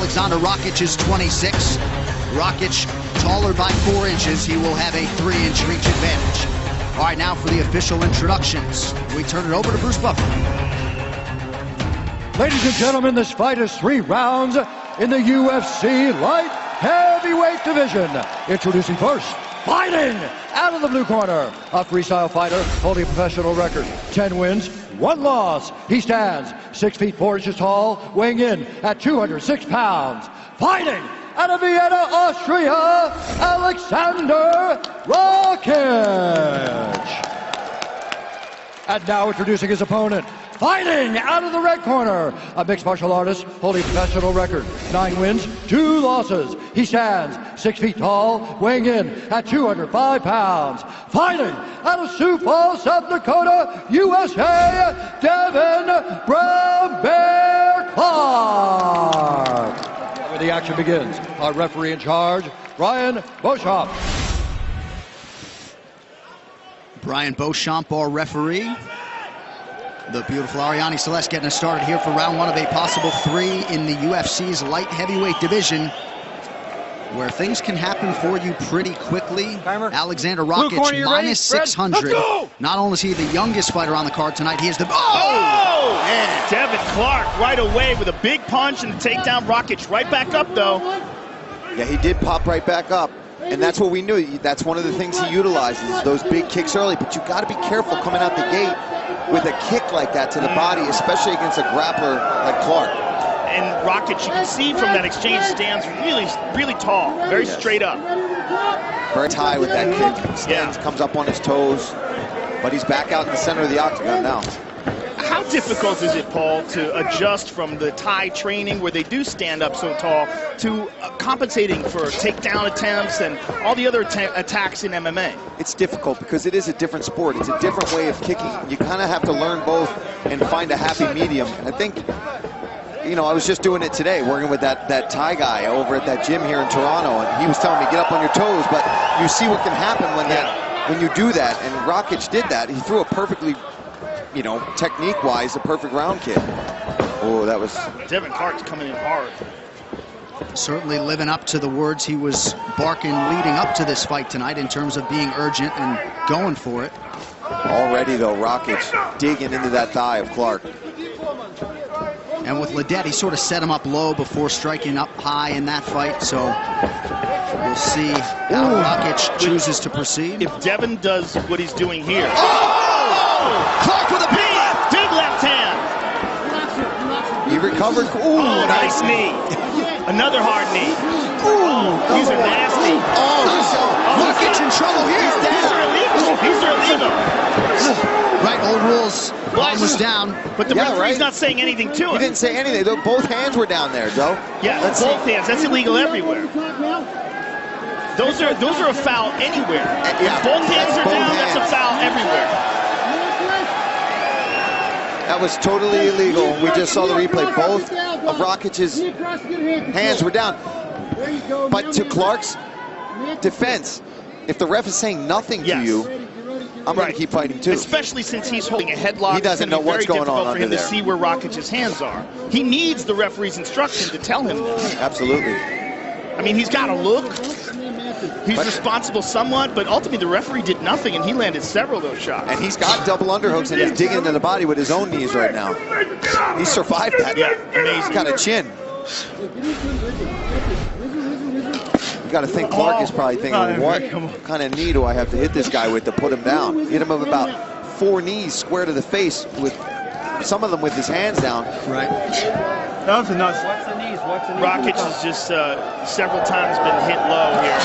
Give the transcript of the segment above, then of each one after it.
Alexander Rakic is 26. Rakic taller by 4 inches. He will have a 3-inch reach advantage. All right, now for the official introductions. We turn it over to Bruce Buffer. Ladies and gentlemen, this fight is 3 rounds in the UFC light heavyweight division. Introducing first, fighting out of the blue corner, a freestyle fighter holding a professional record, 10 wins, 1 loss. He stands 6 feet 4 inches tall, weighing in at 206 pounds. Fighting out of Vienna, Austria, Alexander Rakic. And now introducing his opponent, fighting out of the red corner, a mixed martial artist holding a professional record, 9 wins, 2 losses. He stands 6 feet tall, weighing in at 205 pounds. Fighting out of Sioux Falls, South Dakota, USA, Devin Brown Bear Clark. Where the action begins, our referee in charge, Brian Beauchamp. Brian Beauchamp, our referee. The beautiful Ariane Celeste getting us started here for round 1 of a possible 3 in the UFC's light heavyweight division, where things can happen for you pretty quickly. Timer. Alexander Rakic minus 600. Not only is he the youngest fighter on the card tonight, he is the... Oh! Man. Devin Clark right away with a big punch and the takedown. Rakic right back up, though. Yeah, he did pop right back up. And that's what we knew. That's one of the things he utilizes, those big kicks early. But you got to be careful coming out the gate with a kick like that to the body, especially against a grappler like Clark. And Rakic, you can see from that exchange, stands really tall, very straight up. Very high with that kick. Stands, comes up on his toes, but he's back out in the center of the octagon now. How difficult is it, Paul, to adjust from the Thai training where they do stand up so tall to compensating for takedown attempts and all the other attacks in MMA? It's difficult because it is a different sport. It's a different way of kicking. You kind of have to learn both and find a happy medium. And I think, you know, I was just doing it today, working with that Thai guy over at that gym here in Toronto, and he was telling me, get up on your toes, but you see what can happen when you do that, and Rakic did that. He threw a perfectly, you know, technique-wise, a perfect round kick. Oh, that was... Devin Clark's coming in hard. Certainly living up to the words he was barking leading up to this fight tonight in terms of being urgent and going for it. Already, though, Rakic digging into that thigh of Clark. And with Ledet, he sort of set him up low before striking up high in that fight, so we'll see how Rakic chooses to proceed. If Devin does what he's doing here... Clark with a big left hand. He recovered. Ooh, nice knee. Another hard knee. Ooh, these are nasty. Rakic in trouble here. These are illegal. Right, old rules. Ball was down. But the referee's not saying anything to it. He didn't say anything. Both hands were down there, Joe. Yeah, both hands. That's illegal everywhere. Those are a foul anywhere. If both hands are down, that's a foul everywhere. That was totally illegal. We just saw the replay. Both of Rakic's hands were down. But to Clark's defense, if the ref is saying nothing to you, I'm going to keep fighting too. Especially since he's holding a headlock. He doesn't know what's going on under there. It's very difficult for him to see where Rakic's hands are. He needs the referee's instruction to tell him this. Absolutely. I mean, he's got to look. He's responsible somewhat, but ultimately the referee did nothing, and he landed several of those shots. And he's got double underhooks, and he's digging into the body with his own knees right now. He survived that. Yeah, amazing. He's got a chin. You got to think Clark is probably thinking, what kind of knee do I have to hit this guy with to put him down? Hit him with about 4 knees square to the face, with some of them with his hands down. Right. That was a nuts. Rakic has just several times been hit low here,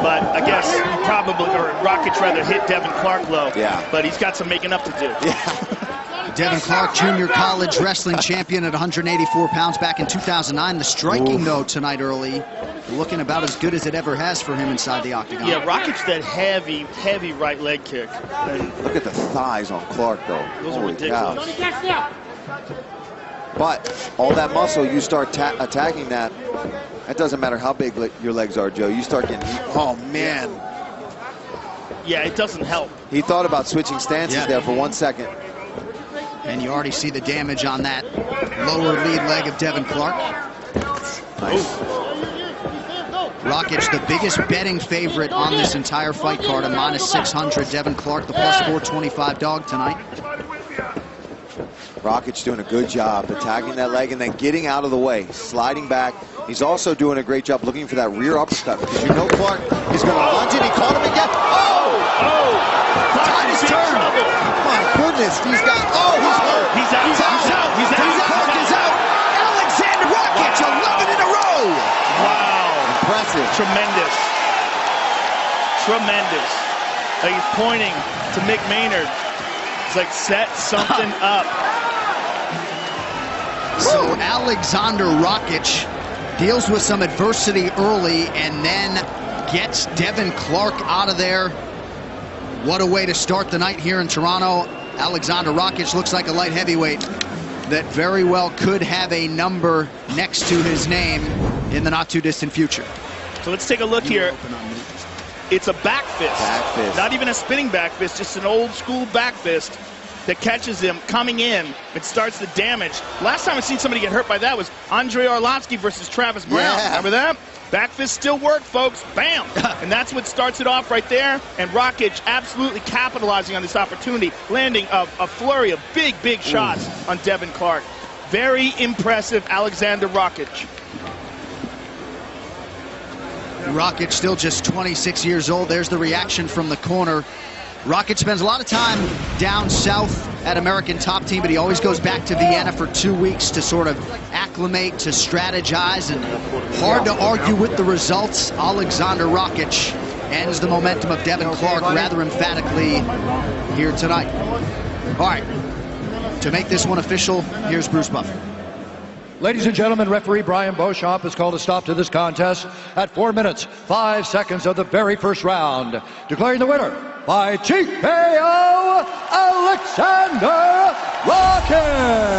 but I guess Rakic rather hit Devin Clark low. Yeah. But he's got some making up to do. Yeah. Devin Clark, junior college wrestling champion at 184 pounds back in 2009. The striking, though, tonight early, looking about as good as it ever has for him inside the octagon. Yeah, Rakic, that heavy right leg kick. And look at the thighs on Clark, though. Those are ridiculous. But all that muscle, you start attacking that. It doesn't matter how big your legs are, Joe. You start getting, oh man. Yeah, it doesn't help. He thought about switching stances there for 1 second. And you already see the damage on that lower lead leg of Devin Clark. Nice. Rakic, the biggest betting favorite on this entire fight card, a -600. Devin Clark, the +425 dog tonight. Rakic doing a good job attacking that leg and then getting out of the way, sliding back. He's also doing a great job looking for that rear uppercut because you know Clark is going to lunge it. He caught him again. Tide is turned. My goodness, he's got. He's hurt. He's out. Clark is out. Alexander Rakic, 11 in a row. Wow. Impressive. Tremendous. Tremendous. Like he's pointing to Mick Maynard. It's like set something up. So Alexander Rakic deals with some adversity early and then gets Devin Clark out of there. What a way to start the night here in Toronto. Alexander Rakic looks like a light heavyweight that very well could have a number next to his name in the not too distant future. So let's take a look here. It's a back fist. Back fist. Not even a spinning back fist, just an old school back fist that catches him coming in. It starts the damage. Last time I've seen somebody get hurt by that was Andre Arlovsky versus Travis Brown. Yeah. Remember that? Back fist still work, folks. Bam! And that's what starts it off right there. And Rakic absolutely capitalizing on this opportunity, landing a flurry of big shots on Devin Clark. Very impressive, Alexander Rakic. Rakic still just 26 years old. There's the reaction from the corner. Rakic spends a lot of time down south at American Top Team, but he always goes back to Vienna for 2 weeks to sort of acclimate, to strategize, and hard to argue with the results. Alexander Rakic ends the momentum of Devin Clark rather emphatically here tonight. All right, to make this one official, here's Bruce Buffer. Ladies and gentlemen, referee Brian Beauchamp has called a stop to this contest at 4 minutes, 5 seconds of the very first round, declaring the winner by TKO, Alexander Rakic.